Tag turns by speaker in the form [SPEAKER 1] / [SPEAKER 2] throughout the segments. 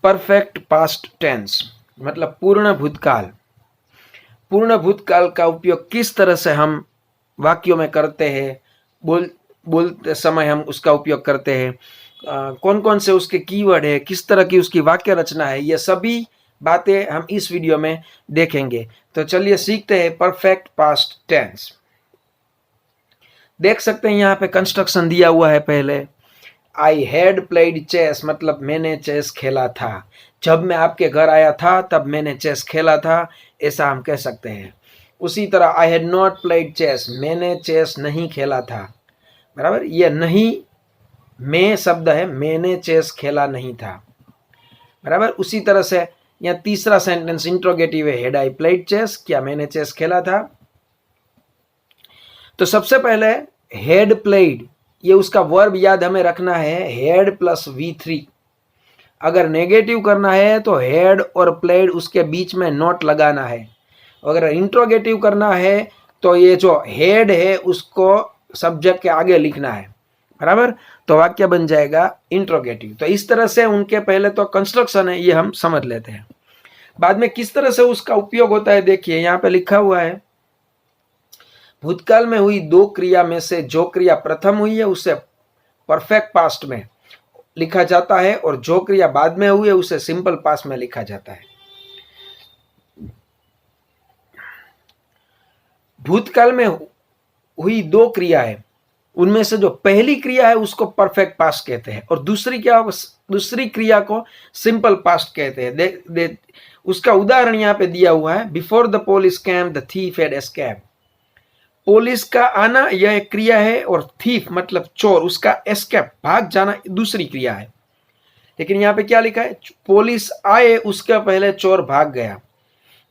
[SPEAKER 1] Perfect past tense मतलब पूर्ण भूतकाल। पूर्ण भूतकाल का उपयोग किस तरह से हम वाक्यों में करते हैं, बोलते समय हम उसका उपयोग करते हैं, कौन कौन से उसके कीवर्ड है, किस तरह की उसकी वाक्य रचना है, ये सभी बातें हम इस वीडियो में देखेंगे। तो चलिए सीखते हैं परफेक्ट पास्ट टेंस। देख सकते हैं यहाँ पे कंस्ट्रक्शन दिया हुआ है। पहले आई हैड प्लेड चेस मतलब मैंने चेस खेला था। जब मैं आपके घर आया था तब मैंने चेस खेला था, ऐसा हम कह सकते हैं। उसी तरह I had not played chess, मैंने चेस नहीं खेला था। बराबर, ये नहीं मैं शब्द है, मैंने चेस खेला नहीं था। बराबर, उसी तरह से यहाँ तीसरा सेंटेंस इंट्रोगेटिव है, हैड आई प्लेड चेस, क्या मैंने चेस खेला था। तो सबसे पहले हैड प्लेड, ये उसका वर्ब याद हमें रखना है, हैड प्लस V3। अगर नेगेटिव करना है तो हैड और प्लेड उसके बीच में नोट लगाना है। अगर इंट्रोगेटिव करना है तो ये जो हैड है उसको सब्जेक्ट के आगे लिखना है। बराबर, तो वाक्य बन जाएगा इंट्रोगेटिव। तो इस तरह से उनके पहले तो कंस्ट्रक्शन है, ये हम समझ लेते हैं। बाद में किस तरह से उसका उपयोग होता है, देखिए यहाँ पे लिखा हुआ है, भूतकाल में हुई दो क्रिया में से जो क्रिया प्रथम हुई है उसे परफेक्ट पास्ट में लिखा जाता है और जो क्रिया बाद में हुई है उसे सिंपल पास्ट में लिखा जाता है। भूतकाल में हुई दो क्रिया है, उनमें से जो पहली क्रिया है उसको परफेक्ट पास्ट कहते हैं और दूसरी क्रिया को सिंपल पास्ट कहते हैं। उसका उदाहरण यहाँ पे दिया हुआ है, before the police came the thief had escaped. Police का आना यह एक क्रिया है और थीफ मतलब चोर, उसका एस्केप भाग जाना दूसरी क्रिया है। लेकिन यहाँ पे क्या लिखा है, पुलिस आए उसके पहले चोर भाग गया।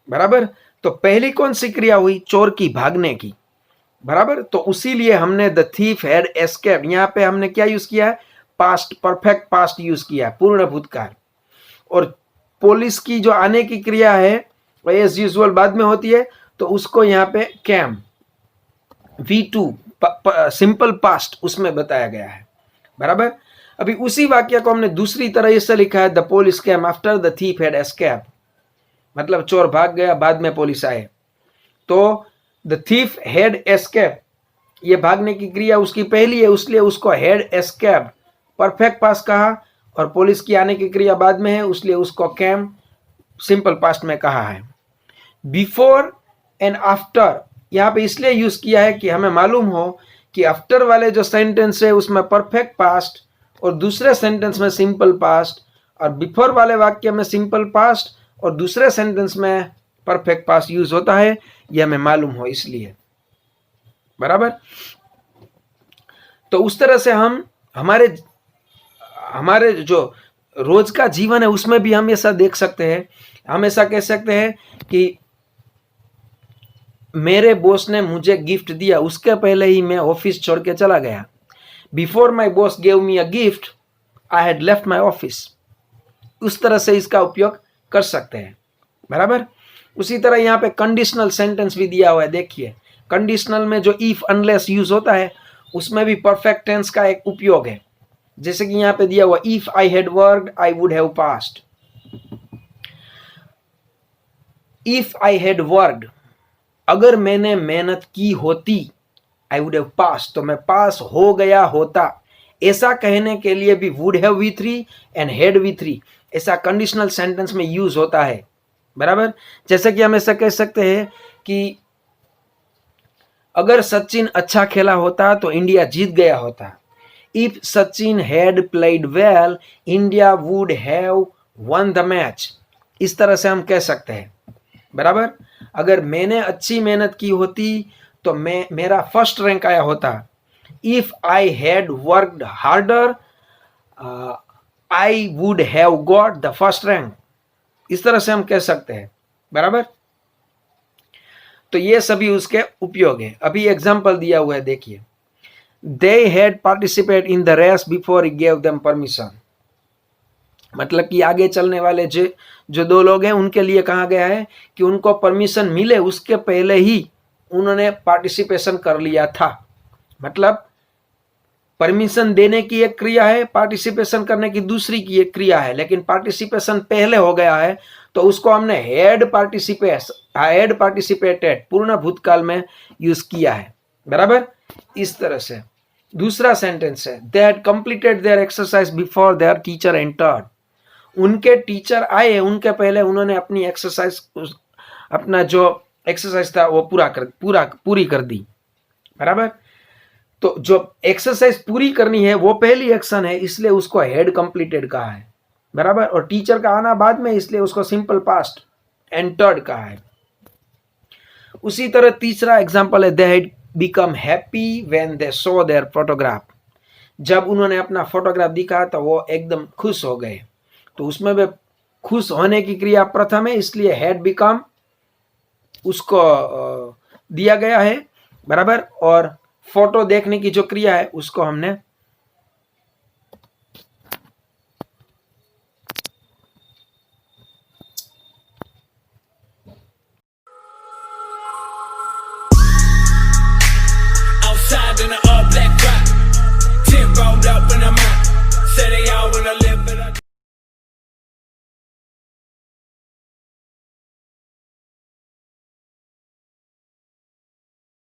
[SPEAKER 1] बराबर, तो पहली कौन सी क्रिया हुई, चोर की, भागने की। बराबर, तो उसीलिए हमने द थीफ हैड एस्केप, यहाँ पे हमने क्या यूज किया है, पास्ट, परफेक्ट पास्ट यूज किया, पूर्ण भूतकाल। और पुलिस की जो आने की क्रिया है वह एज यूजुअल बाद में होती है, तो उसको यहाँ पे कैम V2 सिंपल पास्ट उसमें बताया गया है। बराबर, अभी उसी वाक्य को हमने दूसरी तरह से लिखा है, the police came after the thief had escape, मतलब चोर भाग गया बाद में पुलिस आए। तो द थीफ हैड एस्केप, ये भागने की क्रिया उसकी पहली है, इसलिए उसको हैड एस्केप परफेक्ट पास्ट कहा, और पुलिस की आने की क्रिया बाद में है इसलिए उसको कैम सिंपल पास्ट में कहा है। बिफोर एंड आफ्टर यहाँ पे इसलिए यूज किया है कि हमें मालूम हो कि आफ्टर वाले जो सेंटेंस है उसमें परफेक्ट पास्ट और दूसरे सेंटेंस में सिंपल पास्ट, और बिफोर वाले वाक्य में सिंपल पास्ट और दूसरे सेंटेंस में परफेक्ट पास्ट यूज होता है, यह हमें मालूम हो इसलिए। बराबर, तो उस तरह से हम हमारे जो रोज का जीवन है उसमें भी हम ऐसा देख सकते हैं। हम ऐसा कह सकते हैं कि मेरे बॉस ने मुझे गिफ्ट दिया, उसके पहले ही मैं ऑफिस छोड़ के चला गया। Before my boss gave me a gift I had left my office. उस तरह से इसका उपयोग कर सकते हैं। बराबर, उसी तरह यहाँ पे कंडीशनल सेंटेंस भी दिया हुआ है। देखिए, कंडीशनल में जो इफ अनलेस यूज होता है उसमें भी परफेक्ट टेंस का एक उपयोग है। जैसे कि यहाँ पे दिया हुआ, if I had worked I would have passed. If I had worked, अगर मैंने मेहनत की होती, आई वुड हैव पास, तो मैं पास हो गया होता। ऐसा कहने के लिए भी would have V3 and had V3 ऐसा कंडीशनल सेंटेंस में यूज होता है। बराबर, जैसे कि हम ऐसा कह सकते हैं कि अगर सचिन अच्छा खेला होता तो इंडिया जीत गया होता। If Sachin had played well India would have one the match. इस तरह से हम कह सकते हैं। बराबर, अगर मैंने अच्छी मेहनत की होती तो मेरा फर्स्ट रैंक आया होता। If I had worked harder I would have got the first rank. इस तरह से हम कह सकते हैं। बराबर, तो ये सभी उसके उपयोग है। अभी एग्जाम्पल दिया हुआ है, देखिए, they had participate in the race before he gave them permission. मतलब कि आगे चलने वाले जो दो लोग हैं उनके लिए कहा गया है कि उनको परमिशन मिले उसके पहले ही उन्होंने पार्टिसिपेशन कर लिया था। मतलब परमिशन देने की एक क्रिया है, पार्टिसिपेशन करने की दूसरी की एक क्रिया है, लेकिन पार्टिसिपेशन पहले हो गया है तो उसको हमने हैड पार्टिसिपेटेड पूर्ण भूतकाल में यूज किया है, बराबर। इस तरह से दूसरा सेंटेंस है, they had completed there exercise before there teacher entered. उनके टीचर आए, उनके पहले उन्होंने अपनी एक्सरसाइज, अपना जो एक्सरसाइज था वो पूरी कर दी, बराबर। तो जो एक्सरसाइज पूरी करनी है वो पहली एक्शन है, इसलिए उसको हैड कंप्लीटेड कहा है, बराबर। और टीचर का आना बाद में, इसलिए उसको सिंपल पास्ट एंटर्ड कहा है। उसी तरह तीसरा एग्जांपल है, they had become happy when they saw their photograph. जब उन्होंने अपना फोटोग्राफ दिखा तो वो एकदम खुश हो गए, तो उसमें भी खुश होने की क्रिया प्रथम है, इसलिए हैड बिकम उसको दिया गया है, बराबर। और फोटो देखने की जो क्रिया है उसको हमने